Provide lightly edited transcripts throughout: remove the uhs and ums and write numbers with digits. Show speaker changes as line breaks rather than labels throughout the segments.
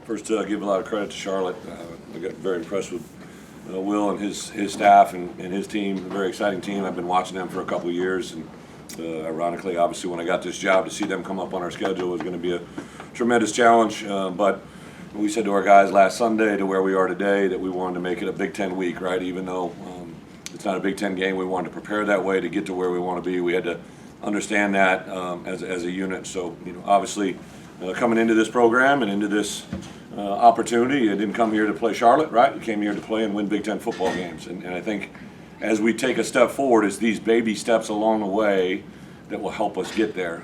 First, give a lot of credit to Charlotte. I got very impressed with Will and his staff and his team. A very exciting team. I've been watching them for a couple of years, and ironically, obviously, when I got this job, to see them come up on our schedule was going to be a tremendous challenge. But we said to our guys last Sunday, to where we are today, that we wanted to make it a Big Ten week, right? Even though it's not a Big Ten game, we wanted to prepare that way to get to where we want to be. We had to understand that as a unit. So, obviously, coming into this program and into this opportunity, you didn't come here to play Charlotte, right? You came here to play and win Big Ten football games. And I think as we take a step forward, it's these baby steps along the way that will help us get there.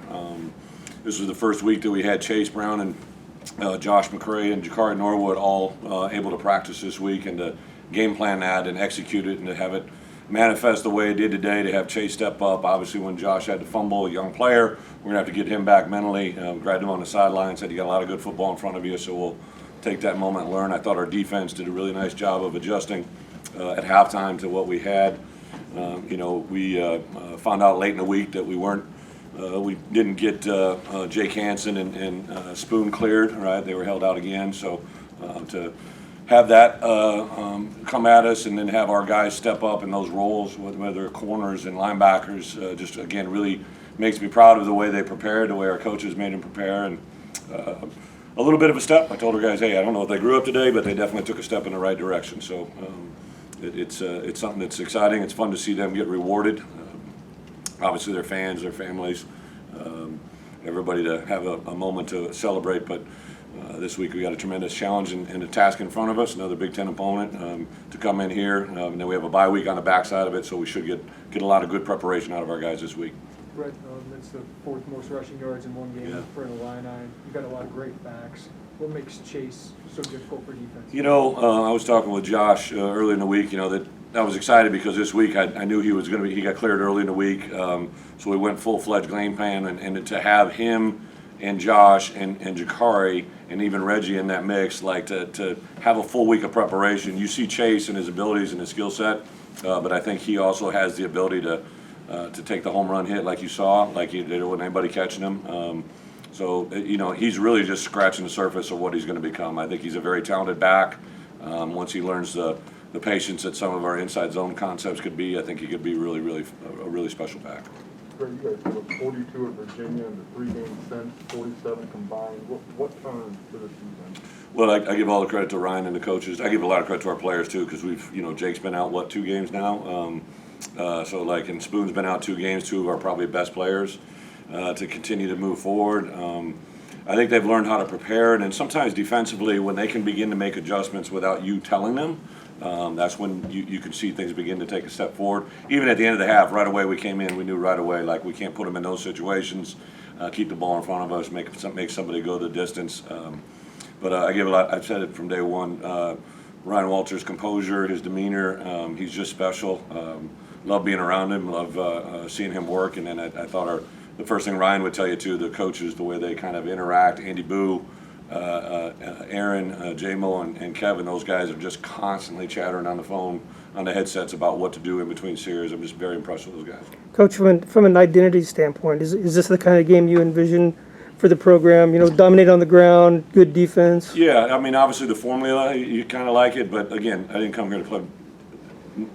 This was the first week that we had Chase Brown and Josh McCray and Charotte Norwood all able to practice this week and to game plan that and execute it and to have it manifest the way it did today, to have Chase step up. Obviously, when Josh had to fumble, a young player, we're going to have to get him back mentally. Grabbed him on the sideline, said you got a lot of good football in front of you, so we'll take that moment and learn. I thought our defense did a really nice job of adjusting at halftime to what we had. We found out late in the week that we didn't get Jake Hansen and Spoon cleared, right? They were held out again, so to have that come at us and then have our guys step up in those roles, whether corners and linebackers, just again really makes me proud of the way they prepared, the way our coaches made them prepare, and a little bit of a step. I told our guys, hey, I don't know if they grew up today, but they definitely took a step in the right direction. So it's something that's exciting. It's fun to see them get rewarded. Obviously, their fans, their families, everybody to have a moment to celebrate, but this week we got a tremendous challenge and a task in front of us, another Big Ten opponent to come in here. And then we have a bye week on the backside of it, so we should get a lot of good preparation out of our guys this week.
Bret, that's the fourth most rushing yards in one game for an Illini. You've got a lot of great backs. What makes Chase so difficult for defense?
I was talking with Josh early in the week, that I was excited because this week I knew he got cleared early in the week, so we went full-fledged game plan, and to have him and Josh and Jakari and even Reggie in that mix, like to have a full week of preparation. You see Chase and his abilities and his skill set, but I think he also has the ability to take the home run hit like you saw, like there wasn't anybody catching him. He's really just scratching the surface of what he's going to become. I think he's a very talented back. Once he learns the patience that some of our inside zone concepts could be, I think he could be really, really a really special back.
You guys put up 42 at Virginia in the 3 games since, 47 combined. What turned to the season?
Well, I give all the credit to Ryan and the coaches. I give a lot of credit to our players too, because Jake's been out 2 games now. And Spoon's been out 2 games, 2 of our probably best players to continue to move forward. I think they've learned how to prepare, and then sometimes defensively, when they can begin to make adjustments without you telling them, that's when you can see things begin to take a step forward. Even at the end of the half, right away we came in, we knew right away, like we can't put them in those situations, keep the ball in front of us, make somebody go the distance. But I give a lot, I've said it from day one, Ryan Walters' composure, his demeanor, he's just special. Love being around him, love seeing him work, and then I thought the first thing Ryan would tell you too, the coaches, the way they kind of interact, Andy Boo, Aaron, J-Mo, and Kevin, those guys are just constantly chattering on the phone, on the headsets about what to do in between series. I'm just very impressed with those guys.
Coach, from an identity standpoint, is this the kind of game you envision for the program? Dominate on the ground, good defense?
Yeah, obviously the formula, you kind of like it, but again, I didn't come here to play,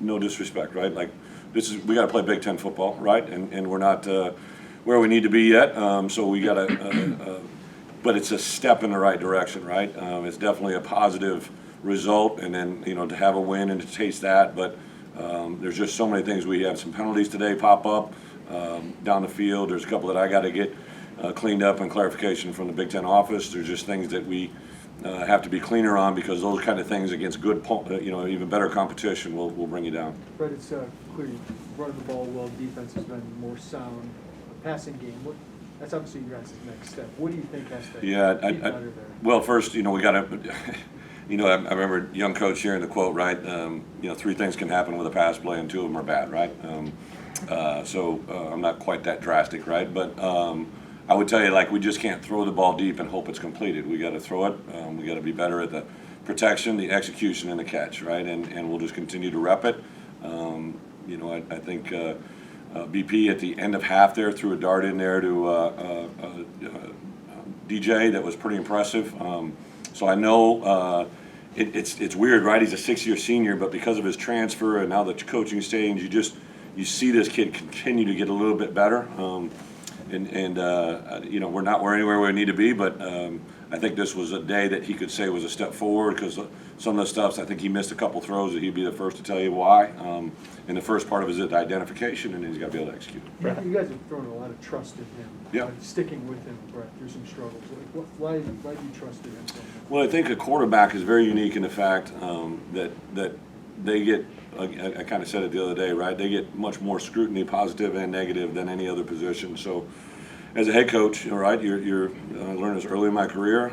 no disrespect, right? Like, we got to play Big Ten football, right? And we're not where we need to be yet, so we got to but it's a step in the right direction, right? It's definitely a positive result, and then to have a win and to taste that. But there's just so many things. We have some penalties today pop up down the field. There's a couple that I got to get cleaned up and clarification from the Big Ten office. There's just things that we have to be cleaner on, because those kind of things against good, even better competition will bring you down.
But it's clear running the ball well. Defense has been more sound. Passing game. That's obviously your guys' next step. What do you think has to be better there?
Well, first, we got to, I remember young coach hearing the quote, right? 3 things can happen with a pass play, and 2 of them are bad, right? I'm not quite that drastic, right? But I would tell you, we just can't throw the ball deep and hope it's completed. We got to throw it. We got to be better at the protection, the execution, and the catch, right? And we'll just continue to rep it. I think BP at the end of half there threw a dart in there to DJ that was pretty impressive. So I know it's weird, right? He's a 6-year senior, but because of his transfer and now the coaching stage, you see this kid continue to get a little bit better. You know, we're anywhere we need to be, but I think this was a day that he could say was a step forward, because some of the stuff, I think he missed a couple throws that he'd be the first to tell you why. And the first part of it is identification, and he's got to be able to execute.
You guys have thrown a lot of trust in him.
Yeah.
Like sticking with him, Bret, through some struggles. Like, why do you trust in him so much?
Well, I think a quarterback is very unique in the fact that they get, I kind of said it the other day, right? They get much more scrutiny, positive and negative, than any other position. So as a head coach, right, I learned this early in my career,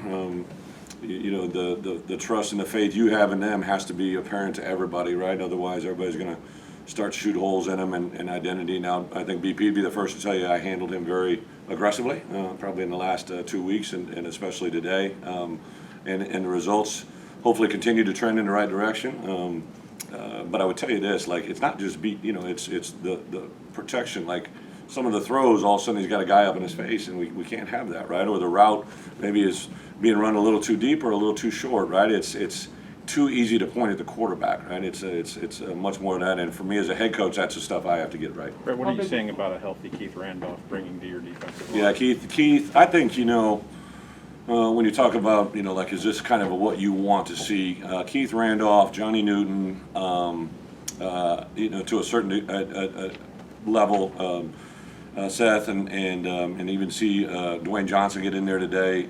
you know, the trust and the faith you have in them has to be apparent to everybody, right? Otherwise, everybody's going to start to shoot holes in them and identity. Now, I think BP would be the first to tell you I handled him very aggressively, probably in the last 2 weeks and especially today. And the results hopefully continue to trend in the right direction. But I would tell you this, like, it's not just you know, it's the protection. Like, some of the throws, all of a sudden he's got a guy up in his face, and we can't have that, right? Or the route maybe is being run a little too deep or a little too short, right? It's too easy to point at the quarterback, right? It's much more than that. And for me as a head coach, that's the stuff I have to get right.
Brett, what are you saying about a healthy Keith Randolph bringing to your defensive line?
Yeah, Keith, I think, you know, when you talk about, you know, like, is this kind of what you want to see? Keith Randolph, Johnny Newton, you know, to a certain level, Seth, and even see Dwayne Johnson get in there today.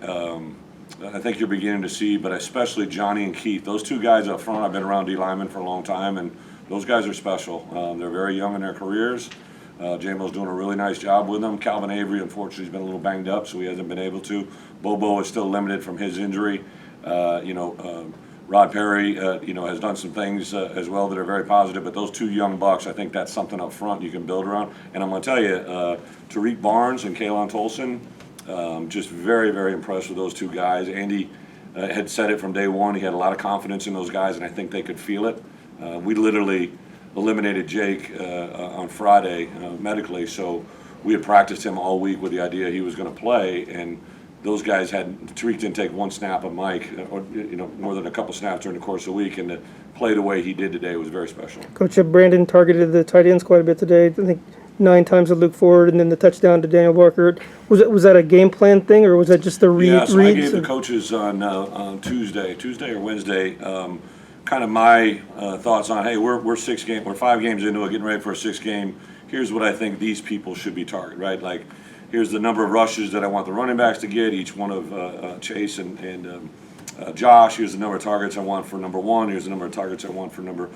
I think you're beginning to see, but especially Johnny and Keith, those two guys up front. I've been around D linemen for a long time, and those guys are special. They're very young in their careers. J-Mo's doing a really nice job with them. Calvin Avery, unfortunately, has been a little banged up, so he hasn't been able to. Bobo is still limited from his injury. You know, Rod Perry, you know, has done some things as well that are very positive. But those two young bucks, I think that's something up front you can build around. And I'm going to tell you, Tariq Barnes and Kalen Tolson, just very, very impressed with those two guys. Andy had said it from day one. He had a lot of confidence in those guys, and I think they could feel it. We literally eliminated Jake on Friday medically, so we had practiced him all week with the idea he was going to play, and those guys Tariq didn't take one snap of Mike, or, you know, more than a couple snaps during the course of the week, and to play the way he did today was very special.
Coach, Brandon targeted the tight ends quite a bit today. I think 9 times to Luke Ford, and then the touchdown to Daniel Barker. Was that a game plan thing, or was that just the read?
Yeah, so I gave the
reads?
coaches on Tuesday or Wednesday, kind of my thoughts on, hey, we're 5 games into it, getting ready for a 6th game. Here's what I think these people should be targeted, right? Like, here's the number of rushes that I want the running backs to get, each one of Chase and Josh. Here's the number of targets I want for number 1. Here's the number of targets I want for number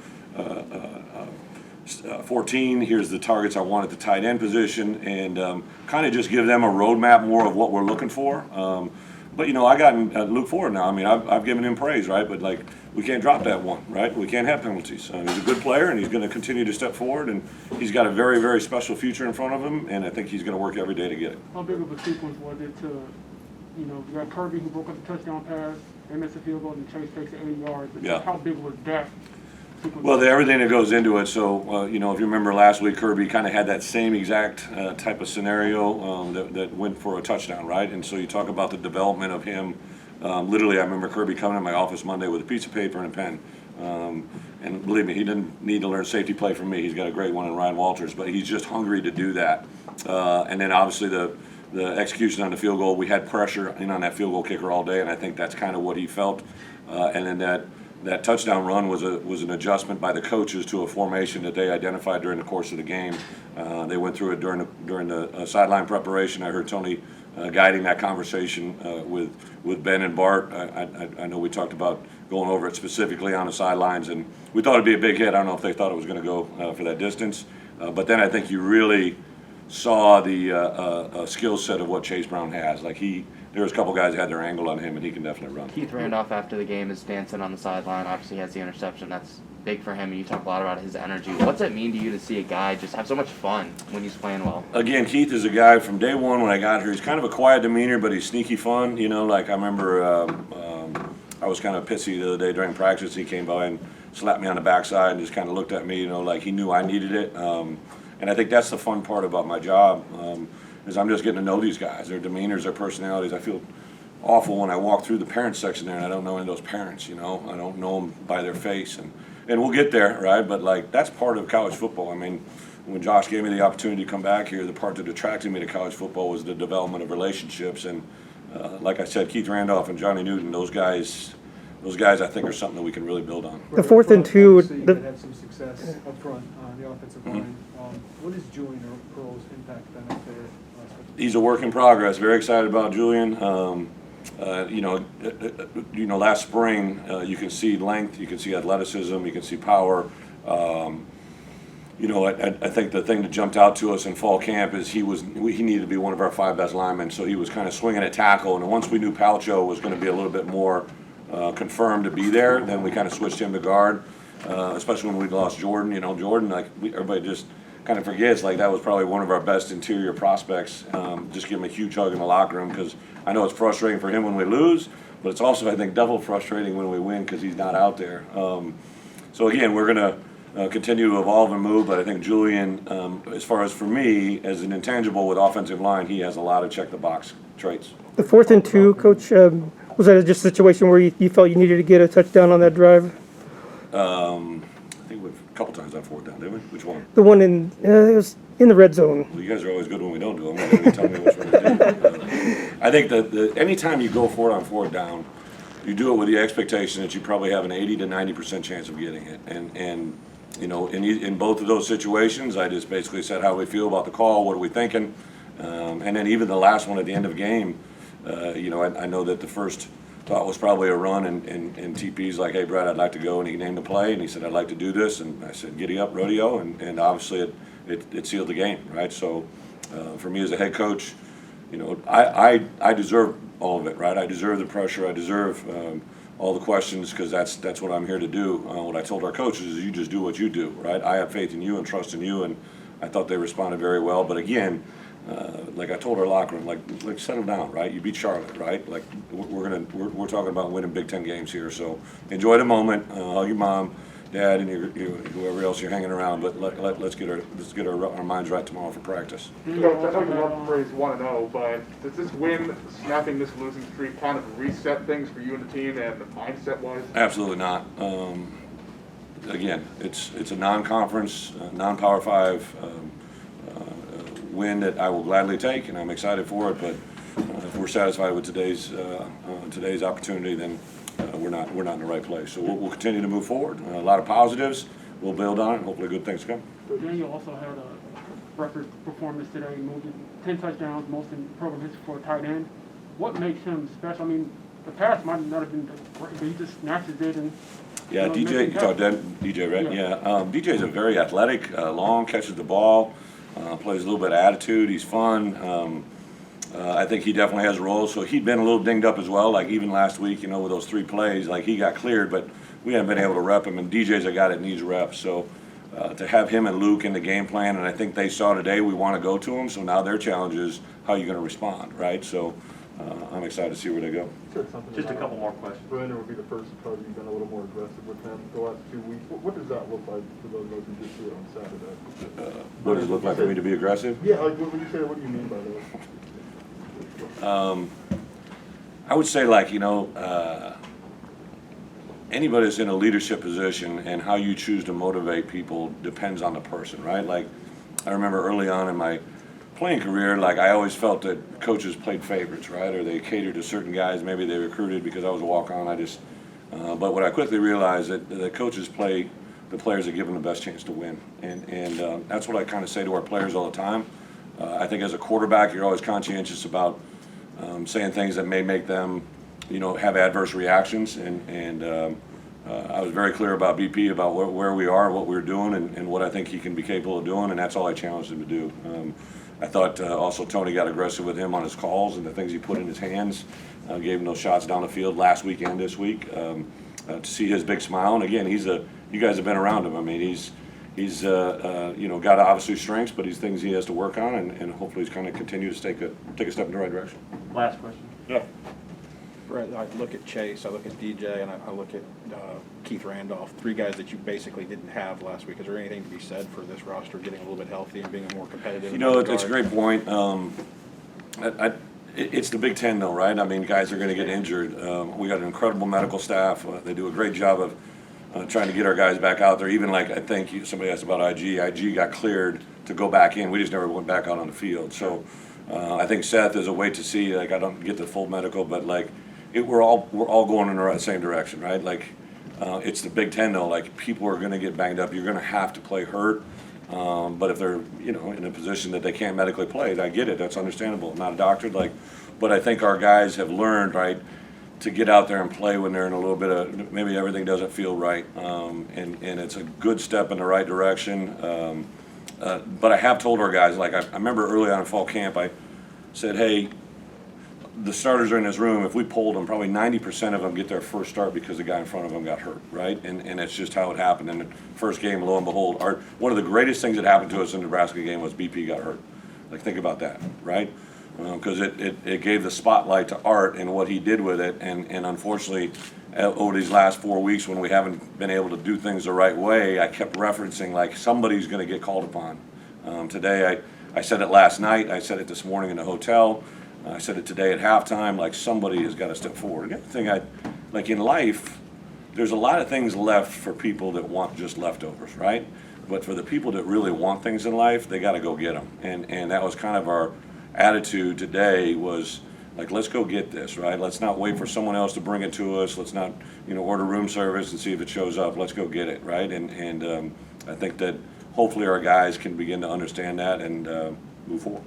14. Here's the targets I want at the tight end position, and kind of just give them a roadmap more of what we're looking for. But, you know, I got Luke Ford now. I mean, I've given him praise, right? But, like, we can't drop that one, right? We can't have penalties. He's a good player, and he's going to continue to step forward, and he's got a very, very special future in front of him, and I think he's going to work every day to get it.
How big of a sequence was it to, you know, you got Kirby who broke up the touchdown pass, they missed a field goal, and Chase takes it 80 yards. But
Yeah.
how big was that sequence?
Well, everything that goes into it. So, you know, if you remember last week, Kirby kind of had that same exact type of scenario that went for a touchdown, right? And so you talk about the development of him. Literally, I remember Kirby coming in my office Monday with a piece of paper and a pen. And believe me, he didn't need to learn safety play from me. He's got a great one in Ryan Walters, but he's just hungry to do that. And then obviously the execution on the field goal, we had pressure in on that field goal kicker all day, and I think that's kind of what he felt. And then that touchdown run was an adjustment by the coaches to a formation that they identified during the course of the game. They went through it during the sideline preparation. I heard Tony guiding that conversation with Ben and Bart. I know we talked about going over it specifically on the sidelines, and we thought it'd be a big hit. I don't know if they thought it was going to go for that distance, but then I think you really saw the skill set of what Chase Brown has. Like, there was a couple guys that had their angle on him, and he can definitely run.
Keith Randolph after the game is dancing on the sideline. Obviously, he has the interception. That's big for him, and you talk a lot about his energy. What's it mean to you to see a guy just have so much fun when he's playing well?
Again, Keith is a guy from day one when I got here. He's kind of a quiet demeanor, but he's sneaky fun. You know, like I remember I was kind of pissy the other day during practice. He came by and slapped me on the backside and just kind of looked at me, you know, like he knew I needed it. And I think that's the fun part about my job, is I'm just getting to know these guys, their demeanors, their personalities. I feel awful when I walk through the parents section there and I don't know any of those parents, you know, I don't know them by their face, and we'll get there, right? But like, that's part of college football. I mean, when Josh gave me the opportunity to come back here, the part that attracted me to college football was the development of relationships, and like I said, Keith Randolph and Johnny Newton, those guys I think are something that we can really build on.
The 4th and 2,
Obviously, you
the-
had some success up front on the offensive line. What has Julian Earl's impact been up there last week?
He's a work in progress. Very excited about Julian. Last spring, you can see length, you can see athleticism, you can see power. I think the thing that jumped out to us in fall camp is he needed to be one of our 5 best linemen, so he was kind of swinging at tackle. And once we knew Palcho was going to be a little bit more confirmed to be there, then we kind of switched him to guard, especially when we lost Jordan. You know, Jordan, everybody just kind of forgets, like, that was probably one of our best interior prospects. Just give him a huge hug in the locker room, because I know it's frustrating for him when we lose, but it's also, I think, double frustrating when we win because he's not out there. So again, we're going to continue to evolve and move, but I think Julian, as far as for me, as an intangible with offensive line, he has a lot of check-the-box traits.
The 4th and 2, Coach, was that just a situation where you felt you needed to get a touchdown on that drive?
I think we've a couple times on 4th down, didn't we? Which one?
The one it was in the red zone.
Well, you guys are always good when we don't do them. I'm not going to tell me which one to do. I think that anytime you go for it on 4th down, you do it with the expectation that you probably have an 80 to 90% chance of getting it. And you know, in both of those situations, I just basically said how we feel about the call, what are we thinking, and then even the last one at the end of the game, I know that the first thought was probably a run, and TP's like, hey, Brett, I'd like to go, and he named the play, and he said, I'd like to do this, and I said, giddy up, rodeo, and obviously it sealed the game, right? So for me as a head coach, you know, I deserve all of it, right? I deserve the pressure, I deserve all the questions, because that's what I'm here to do. What I told our coaches is, you just do what you do, right? I have faith in you and trust in you, and I thought they responded very well. But again, like I told our locker room, like settle down, right? You beat Charlotte, right? Like we're talking about winning Big Ten games here, so enjoy the moment. Hug your mom, dad, and whoever else you're hanging around. But let's get our minds right tomorrow for practice.
Coach, I know you love the phrase 1-0, but does this win, snapping this losing streak, kind of reset things for you and the team and the mindset-wise?
Absolutely not. Again, it's a non-conference, non-Power 5 win that I will gladly take, and I'm excited for it. But if we're satisfied with today's opportunity, then we're not in the right place. So we'll continue to move forward. A lot of positives. We'll build on it, and hopefully good things come.
Daniel also had a record performance today, moving 10 touchdowns, most in program history for a tight end. What makes him special? I mean, the pass might not have been great, but he just snatches it and.
Yeah, DJ, you talked DJ, right?
Yeah.
DJ's a very athletic, long, catches the ball, plays a little bit of attitude. He's fun. I think he definitely has a role. So he'd been a little dinged up as well. Like even last week, you know, with those 3 plays, like he got cleared, but we haven't been able to rep him. And DJ's a guy that needs reps. So to have him and Luke in the game plan, and I think they saw today we want to go to him. So now their challenge is how are you going to respond, right? So I'm excited to see where they go.
Just a couple more questions.
Brandon would be the first to tell you you've been a little more aggressive with him the last 2 weeks. What does that look like for those who just do it on Saturday?
What does it look like for me to be aggressive?
Yeah, like when you say that, what do you mean by that?
I would say, like, you know, anybody that's in a leadership position and how you choose to motivate people depends on the person, right? Like, I remember early on in my playing career, like, I always felt that coaches played favorites, right? Or they catered to certain guys. Maybe they recruited because I was a walk-on. But what I quickly realized that coaches play the players that give them the best chance to win. And that's what I kind of say to our players all the time. I think as a quarterback, you're always conscientious about saying things that may make them, you know, have adverse reactions. And I was very clear about BP, about where we are, what we're doing, and what I think he can be capable of doing, and that's all I challenged him to do. I thought also Tony got aggressive with him on his calls and the things he put in his hands, gave him those shots down the field last week and this week. To see his big smile, and again, you guys have been around him. I mean, he's got obviously strengths, but he's things he has to work on, and hopefully he's kind of continue to take a step in the right direction.
Last question.
Yeah.
Brett, I look at Chase, I look at DJ, and I look at Keith Randolph, 3 guys that you basically didn't have last week. Is there anything to be said for this roster getting a little bit healthy and being more competitive?
You know, it's a great point. It's the Big Ten though, right? I mean, guys are going to get injured. We got an incredible medical staff. They do a great job of trying to get our guys back out there. Even like I think somebody asked about IG. IG got cleared to go back in. We just never went back out on the field. So I think Seth is a wait to see. Like I don't get the full medical, but like we're all going in the same direction, right? Like it's the Big Ten though. Like people are going to get banged up. You're going to have to play hurt. But if they're, in a position that they can't medically play, I get it. That's understandable. I'm not a doctor, but I think our guys have learned, right, to get out there and play when they're in a little bit of maybe everything doesn't feel right, and it's a good step in the right direction. But I have told our guys, like I remember early on in fall camp, I said, hey, the starters are in this room. If we polled them, probably 90% of them get their first start because the guy in front of them got hurt, right? And that's just how it happened. In the first game, lo and behold, one of the greatest things that happened to us in the Nebraska game was BP got hurt. Like, think about that, right? Because it gave the spotlight to Art and what he did with it. And unfortunately, over these last 4 weeks when we haven't been able to do things the right way, I kept referencing, like, somebody's going to get called upon. Today, I said it last night. I said it this morning in the hotel. I said it today at halftime, like somebody has got to step forward. The other thing like in life, there's a lot of things left for people that want just leftovers, right? But for the people that really want things in life, they got to go get them. And that was kind of our attitude today was like, let's go get this, right? Let's not wait for someone else to bring it to us. Let's not, order room service and see if it shows up. Let's go get it, right? And I think that hopefully our guys can begin to understand that and move forward.